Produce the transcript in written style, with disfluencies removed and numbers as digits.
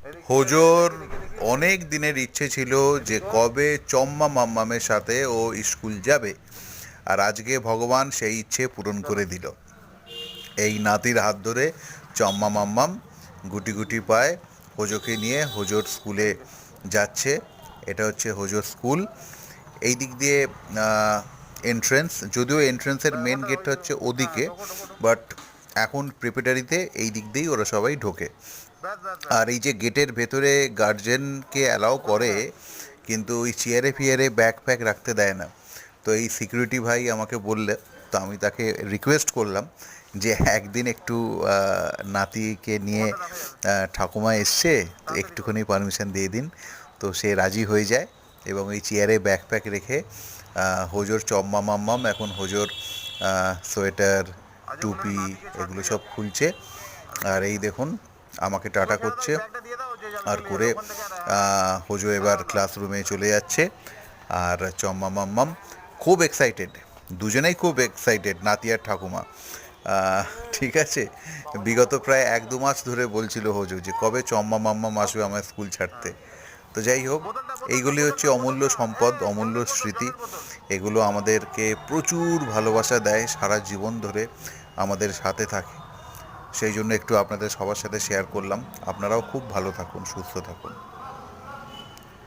হোজোর অনেক দিনের ইচ্ছে ছিল যে কবে চম্মা মাম্মামের সাথে ও স্কুল যাবে, আর আজকে ভগবান সেই ইচ্ছে পূরণ করে দিল। এই নাতির হাত ধরে চম্মা মাম্মাম গুটি গুটি পায় হোজোকে নিয়ে হোজোর স্কুলে যাচ্ছে। এটা হচ্ছে হোজোর স্কুল। এই দিক দিয়ে এন্ট্রেন্স, যদিও এন্ট্রেন্সের মেন গেটটা হচ্ছে ওদিকে, বাট এখন প্রিপারেটরিতে এই দিক দিয়েই ওরা সবাই ঢোকে। আর এই যে গেটের ভেতরে গার্জেনকে অ্যালাউ করে, কিন্তু ওই চেয়ারে ফিয়ারে ব্যাগ ফ্যাগ রাখতে দেয় না। তো এই সিকিউরিটি ভাই আমাকে বললে, তো আমি তাকে রিকোয়েস্ট করলাম যে একদিন একটু নাতিকে নিয়ে ঠাকুমা এসছে, তো একটুখানি পারমিশন দিয়ে দিন। তো সে রাজি হয়ে যায় এবং এই চেয়ারে ব্যাগ প্যাক রেখে হোজোর চম্মা মাম্মাম এখন হোজোর সোয়েটার, টুপি এগুলো সব খুলছে। আর এই দেখুন আমাকে টাটা করছে, আর করে হোজো এবার ক্লাসরুমে চলে যাচ্ছে। আর চম্মা মাম্মাম খুব এক্সাইটেড, দুজনেই খুব এক্সাইটেড, নাতি আর ঠাকুমা। ঠিক আছে, বিগত প্রায় 1-2 মাস ধরে বলছিল হোজো যে কবে চম্মা মাম্মাম আসবে আমার স্কুল ছাড়তে। তো যাই হোক, এইগুলি হচ্ছে অমূল্য সম্পদ, অমূল্য স্মৃতি। এগুলো আমাদেরকে প্রচুর ভালোবাসা দেয়, সারা জীবন ধরে আমাদের সাথে থাকে। সেই জন্য একটু আপনাদের সবার সাথে শেয়ার করলাম। আপনারাও খুব ভালো থাকুন, সুস্থ থাকুন।